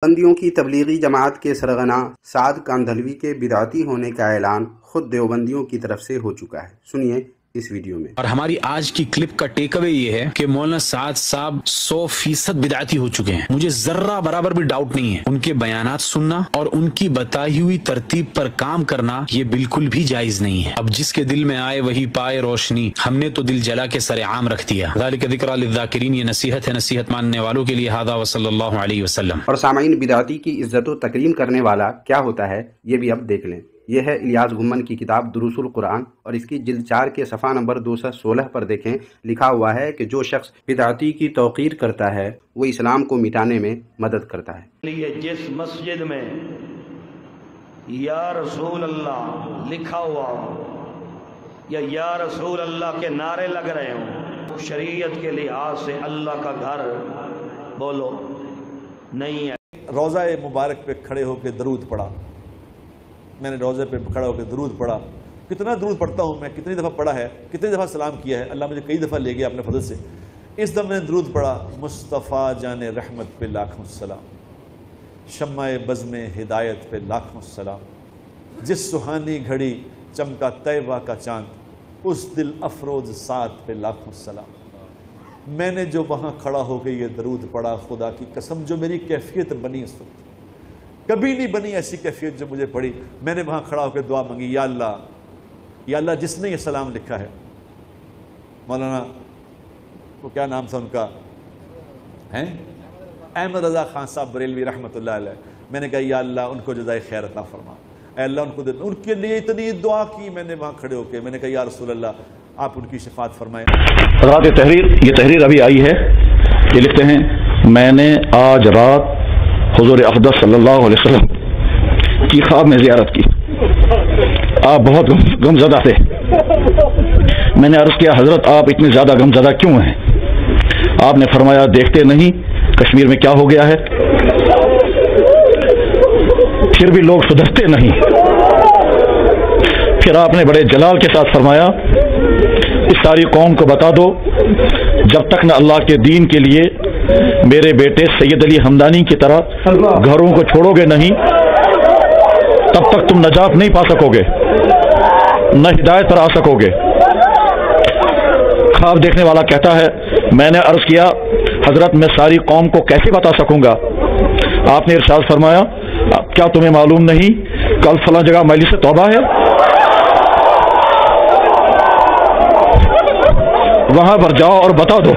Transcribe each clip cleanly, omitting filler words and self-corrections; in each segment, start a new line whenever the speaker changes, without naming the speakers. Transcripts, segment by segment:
دیوبندیوں کی تبلیغی جماعت کے سرغنہ سعد کاندھلوی کے بدعتی ہونے کا اعلان خود دیوبندیوں کی طرف سے ہو چکا ہے۔ سنیے اس ویڈیو میں۔
اور ہماری آج کی کلپ کا ٹیک اوے یہ ہے کہ مولانا سعد صاحب 100% بدعتی ہو چکے ہیں۔ مجھے ذرہ برابر بھی ڈاؤٹ نہیں ہے، ان کے بیانات سننا اور ان کی بتائی ہوئی ترتیب پر کام کرنا یہ بالکل بھی جائز نہیں ہے۔ اب جس کے دل میں آئے وہی پائے روشنی، ہم نے تو دل جلا کے سر عام رکھ دیا۔ ذالک ذکریٰ للذاکرین، یہ نصیحت ہے نصیحت ماننے والوں کے لیے۔ ھذا وصلی اللہ علیہ وسلم۔
اور سامعین، بدعتی کی عزت و تکریم کرنے والا کیا ہوتا ہے یہ بھی اب دیکھ لیں۔ یہ ہے الیاس گھمن کی کتاب دروس القرآن، اور اس کی جلد 4 کے صفحہ نمبر 216 پر دیکھیں، لکھا ہوا ہے کہ جو شخص بدعتی کی توقیر کرتا ہے وہ اسلام کو مٹانے میں مدد کرتا ہے۔
جس مسجد میں یا رسول اللہ لکھا ہوا ہو یا رسول اللہ کے نعرے لگ رہے ہوں، شریعت کے لحاظ سے اللہ کا گھر بولو نہیں ہے۔
روضہ مبارک پہ کھڑے ہو کے درود پڑھا، میں نے روضے پہ کھڑا ہو کے درود پڑھا۔ کتنا درود پڑھتا ہوں میں، کتنی دفعہ پڑھا ہے، کتنی دفعہ سلام کیا ہے، اللہ مجھے کئی دفعہ لے گیا اپنے فضل سے۔ اس دفعہ میں نے درود پڑھا، مصطفیٰ جان رحمت پہ لاکھوں سلام، شمع بزم ہدایت پہ لاکھوں سلام، جس سہانی گھڑی چمکا طیبہ کا چاند، اس دل افروز سعد پہ لاکھوں سلام۔ میں نے جو وہاں کھڑا ہو کے یہ درود پڑھا، خدا کی قسم جو میری کیفیت بنی اس وقت کبھی نہیں بنی ایسی کیفیت جو مجھے پڑی۔ میں نے وہاں کھڑا ہو کے دعا مانگی، یا اللہ جس نے یہ سلام لکھا ہے، مولانا وہ کیا نام تھا ان کا، احمد رضا خان صاحب بریلوی رحمۃ اللہ علیہ، میں نے کہا یا اللہ ان کو جزائے خیر عطا فرما، اے اللہ ان کو دے، ان کے لیے اتنی دعا کی میں نے وہاں کھڑے ہو کے، میں نے کہا یا رسول اللہ آپ ان کی شفاعت فرمائیں۔
حضرات یہ تحریر ابھی آئی ہے، یہ لکھتے ہیں میں نے آج رات حضور اقدس صلی اللہ علیہ وسلم کی خواب میں زیارت کی، آپ بہت غمزدہ تھے۔ میں نے عرض کیا حضرت آپ اتنے زیادہ غمزدہ کیوں ہیں؟ آپ نے فرمایا دیکھتے نہیں کشمیر میں کیا ہو گیا ہے، پھر بھی لوگ سدھرتے نہیں۔ پھر آپ نے بڑے جلال کے ساتھ فرمایا اس ساری قوم کو بتا دو جب تک نہ اللہ کے دین کے لیے میرے بیٹے سید علی ہمدانی کی طرح گھروں کو چھوڑو گے نہیں، تب تک تم نجات نہیں پا سکو گے، نہ ہدایت پر آ سکو گے۔ خواب دیکھنے والا کہتا ہے میں نے عرض کیا حضرت میں ساری قوم کو کیسے بتا سکوں گا؟ آپ نے ارشاد فرمایا کیا تمہیں معلوم نہیں کل فلاں جگہ مجلس توبہ ہے، وہاں پر جاؤ اور بتا دو۔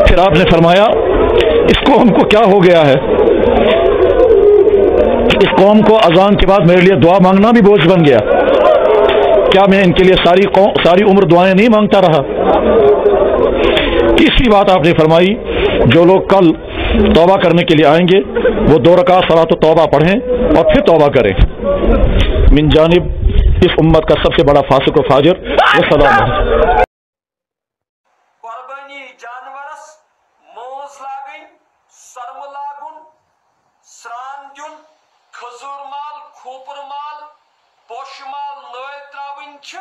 پھر آپ نے فرمایا اس قوم کو کیا ہو گیا ہے، اس قوم کو اذان کے بعد میرے لیے دعا مانگنا بھی بوجھ بن گیا، کیا میں ان کے لیے ساری عمر دعائیں نہیں مانگتا رہا؟ تیسری بات آپ نے فرمائی جو لوگ کل توبہ کرنے کے لیے آئیں گے وہ 2 رکعت صلاۃ توبہ پڑھیں اور پھر توبہ کریں۔ من جانب اس امت کا سب سے بڑا فاسق و فاجر وہ سلام ہے۔
قربانی جانورس موز لاگن، سرم لاگن، سران دیون، کھزور مال، کھوپر مال، پوش مال نوے تراون چھ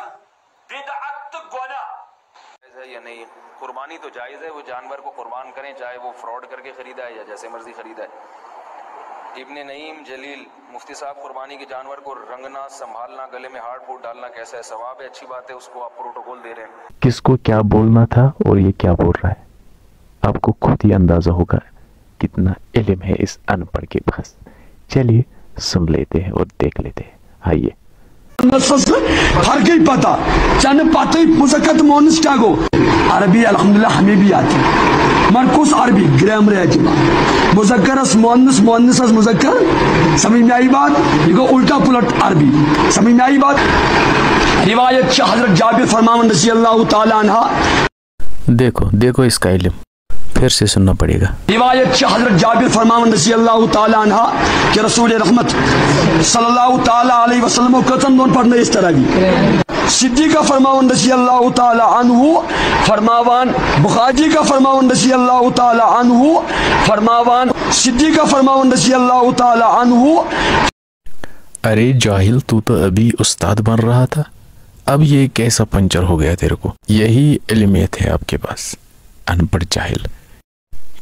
بدعت تہ گناہ
ہے یا نہیں؟ قربانی تو جائز ہے، وہ جانور کو قربان کریں چاہے وہ فراڈ کر کے خریدا ہے یا جیسے مرضی خریدا ہے۔ ابن نعیم جلیل مفتی صاحب قربانی کے جانور کو رنگنا، سنبھالنا، گلے میں ہارڈ فوڈ ڈالنا کیسا ہے؟ ثواب ہے، اچھی بات ہے، اس کو آپ پروٹوکول دے رہے ہیں۔
کس کو کیا بولنا تھا اور یہ کیا بول رہا ہے، آپ کو خود ہی اندازہ ہوگا کتنا علم ہے اس ان پڑھ کے پاس۔ چلیے سن لیتے ہیں اور دیکھ لیتے ہیں، آئیے۔
ہر گئی پتہ چند پتہ مذکر مونس کیا گو عربی الحمدللہ ہمیں بھی آتی، مگر کس عربی گرامر ہے مذکرس مونس، مونسس مذکر، سمجھ میں آئی بات؟ یہ گو الٹا پلٹ عربی، سمجھ میں آئی بات؟ روایت حضرت جابر فرماون رضی اللہ تعالی عنہ،
دیکھو اس کا علم پھر سے سننا پڑے گا۔
روایت حضرت جابر فرماون رضی اللہ تعالی عنہ کہ رسول رحمت صلی اللہ تعالی علیہ وسلم کو کتن دون پڑھنے اس طرح بھی صدیقہ فرماون رضی اللہ تعالی عنہ فرماوان، بخاری کا فرماون رضی اللہ تعالی عنہ فرماوان، صدیقہ فرماون رضی اللہ تعالی عنہ۔
ارے جاہل تو ابھی استاد بن رہا تھا، اب یہ کیسا پنچر ہو گیا تیرے کو؟ یہی علمیت ہے آپ کے پاس، ان پڑھ جاہل۔